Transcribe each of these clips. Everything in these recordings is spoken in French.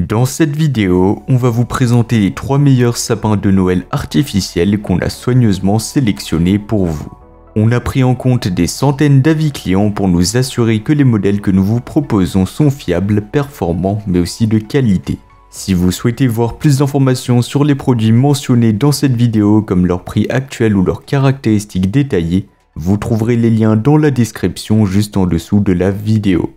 Dans cette vidéo, on va vous présenter les 3 meilleurs sapins de Noël artificiels qu'on a soigneusement sélectionnés pour vous. On a pris en compte des centaines d'avis clients pour nous assurer que les modèles que nous vous proposons sont fiables, performants, mais aussi de qualité. Si vous souhaitez voir plus d'informations sur les produits mentionnés dans cette vidéo, comme leur prix actuel ou leurs caractéristiques détaillées, vous trouverez les liens dans la description juste en dessous de la vidéo.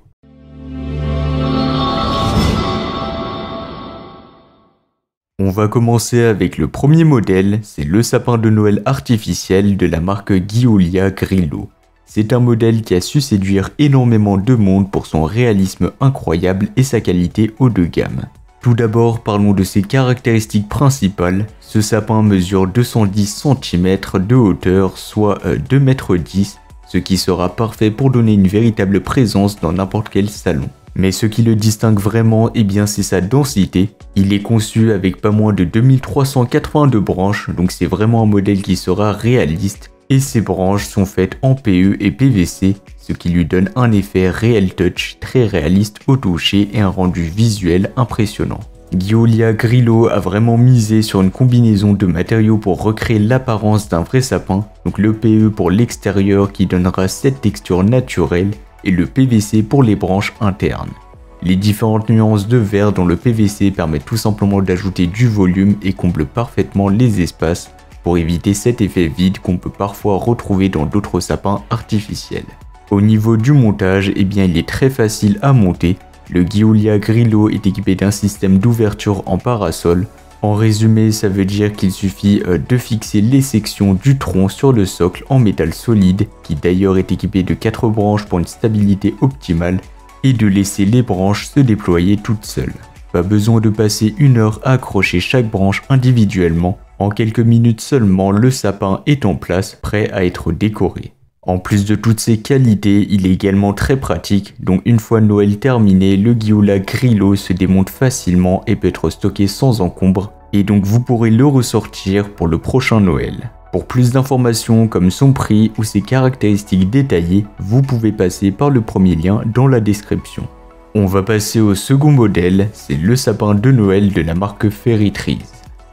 On va commencer avec le premier modèle, c'est le sapin de Noël artificiel de la marque Giolia Grillo. C'est un modèle qui a su séduire énormément de monde pour son réalisme incroyable et sa qualité haut de gamme. Tout d'abord, parlons de ses caractéristiques principales. Ce sapin mesure 210 cm de hauteur, soit 2,10 m, ce qui sera parfait pour donner une véritable présence dans n'importe quel salon. Mais ce qui le distingue vraiment, c'est sa densité. Il est conçu avec pas moins de 2382 branches, donc c'est vraiment un modèle qui sera réaliste. Et ces branches sont faites en PE et PVC, ce qui lui donne un effet réel touch très réaliste au toucher et un rendu visuel impressionnant. Giolia Grillo a vraiment misé sur une combinaison de matériaux pour recréer l'apparence d'un vrai sapin, donc le PE pour l'extérieur qui donnera cette texture naturelle, et le PVC pour les branches internes. Les différentes nuances de vert dans le PVC permettent tout simplement d'ajouter du volume et comblent parfaitement les espaces pour éviter cet effet vide qu'on peut parfois retrouver dans d'autres sapins artificiels. Au niveau du montage, il est très facile à monter. Le Giolia Grillo est équipé d'un système d'ouverture en parasol. En résumé, ça veut dire qu'il suffit de fixer les sections du tronc sur le socle en métal solide, qui d'ailleurs est équipé de 4 branches pour une stabilité optimale, et de laisser les branches se déployer toutes seules. Pas besoin de passer 1 heure à accrocher chaque branche individuellement. En quelques minutes seulement, le sapin est en place, prêt à être décoré. En plus de toutes ces qualités, il est également très pratique, donc une fois Noël terminé, le Giolia Grillo se démonte facilement et peut être stocké sans encombre, et donc vous pourrez le ressortir pour le prochain Noël. Pour plus d'informations comme son prix ou ses caractéristiques détaillées, vous pouvez passer par le premier lien dans la description. On va passer au second modèle, c'est le sapin de Noël de la marque Fairy Trees.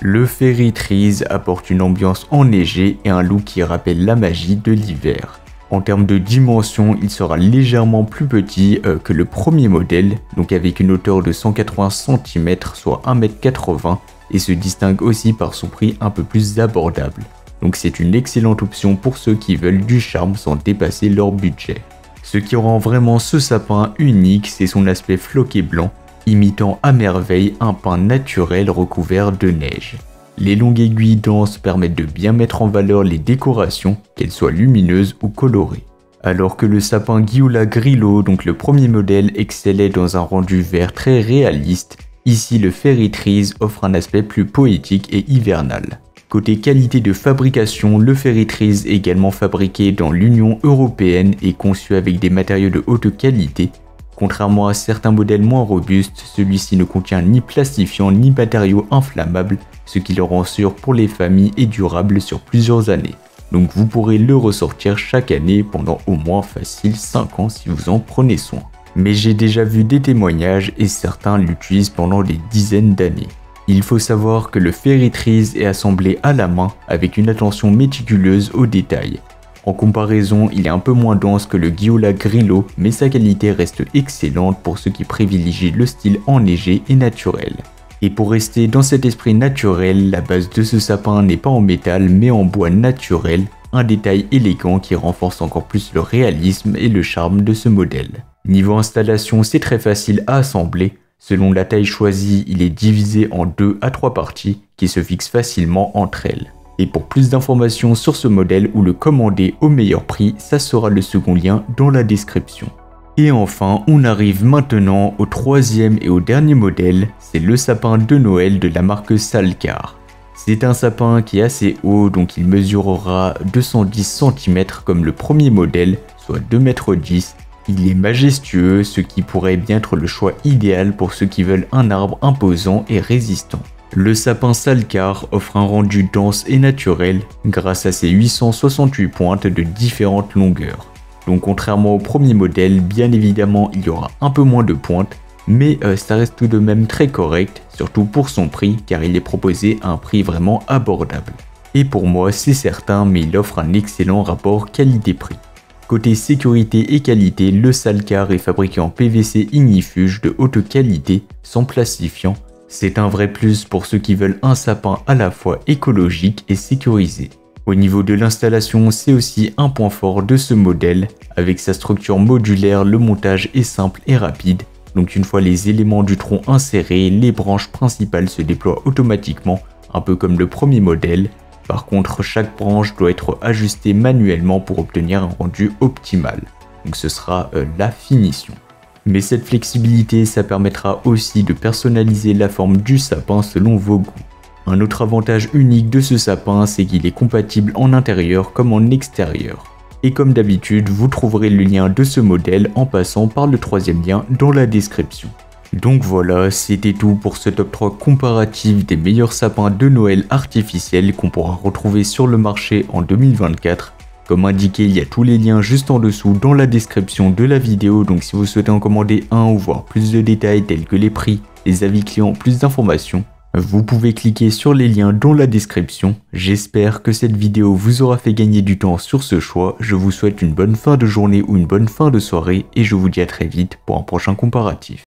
Le Fairy Trees apporte une ambiance enneigée et un look qui rappelle la magie de l'hiver. En termes de dimension, il sera légèrement plus petit que le premier modèle, donc avec une hauteur de 180 cm, soit 1,80 m, et se distingue aussi par son prix un peu plus abordable. Donc c'est une excellente option pour ceux qui veulent du charme sans dépasser leur budget. Ce qui rend vraiment ce sapin unique, c'est son aspect floqué blanc, imitant à merveille un pain naturel recouvert de neige. Les longues aiguilles denses permettent de bien mettre en valeur les décorations, qu'elles soient lumineuses ou colorées. Alors que le sapin Giolia Grillo, donc le premier modèle, excellait dans un rendu vert très réaliste, ici le Fairy Trees offre un aspect plus poétique et hivernal. Côté qualité de fabrication, le Fairy Trees est également fabriqué dans l'Union Européenne et conçu avec des matériaux de haute qualité. Contrairement à certains modèles moins robustes, celui-ci ne contient ni plastifiant ni matériaux inflammables, ce qui le rend sûr pour les familles et durable sur plusieurs années. Donc vous pourrez le ressortir chaque année pendant au moins facile 5 ans si vous en prenez soin. Mais j'ai déjà vu des témoignages et certains l'utilisent pendant des dizaines d'années. Il faut savoir que le Fairy Trees est assemblé à la main avec une attention méticuleuse aux détails. En comparaison, il est un peu moins dense que le Giolia Grillo, mais sa qualité reste excellente pour ceux qui privilégient le style enneigé et naturel. Et pour rester dans cet esprit naturel, la base de ce sapin n'est pas en métal mais en bois naturel, un détail élégant qui renforce encore plus le réalisme et le charme de ce modèle. Niveau installation, c'est très facile à assembler. Selon la taille choisie, il est divisé en 2 à 3 parties qui se fixent facilement entre elles. Et pour plus d'informations sur ce modèle ou le commander au meilleur prix, ça sera le second lien dans la description. Et enfin, on arrive maintenant au troisième et au dernier modèle, c'est le sapin de Noël de la marque Salcar. C'est un sapin qui est assez haut, donc il mesurera 210 cm comme le premier modèle, soit 2,10 m. Il est majestueux, ce qui pourrait bien être le choix idéal pour ceux qui veulent un arbre imposant et résistant. Le sapin Salcar offre un rendu dense et naturel grâce à ses 868 pointes de différentes longueurs. Donc contrairement au premier modèle, bien évidemment il y aura un peu moins de pointes, mais ça reste tout de même très correct, surtout pour son prix car il est proposé à un prix vraiment abordable. Et pour moi c'est certain, mais il offre un excellent rapport qualité-prix. Côté sécurité et qualité, le Salcar est fabriqué en PVC ignifuge de haute qualité, sans plastifiant. C'est un vrai plus pour ceux qui veulent un sapin à la fois écologique et sécurisé. Au niveau de l'installation, c'est aussi un point fort de ce modèle. Avec sa structure modulaire, le montage est simple et rapide. Donc une fois les éléments du tronc insérés, les branches principales se déploient automatiquement, un peu comme le premier modèle. Par contre, chaque branche doit être ajustée manuellement pour obtenir un rendu optimal. Donc ce sera la finition. Mais cette flexibilité, ça permettra aussi de personnaliser la forme du sapin selon vos goûts. Un autre avantage unique de ce sapin, c'est qu'il est compatible en intérieur comme en extérieur. Et comme d'habitude, vous trouverez le lien de ce modèle en passant par le troisième lien dans la description. Donc voilà, c'était tout pour ce top 3 comparatif des meilleurs sapins de Noël artificiels qu'on pourra retrouver sur le marché en 2024. Comme indiqué, il y a tous les liens juste en dessous dans la description de la vidéo, donc si vous souhaitez en commander un ou voir plus de détails tels que les prix, les avis clients, plus d'informations, vous pouvez cliquer sur les liens dans la description. J'espère que cette vidéo vous aura fait gagner du temps sur ce choix. Je vous souhaite une bonne fin de journée ou une bonne fin de soirée et je vous dis à très vite pour un prochain comparatif.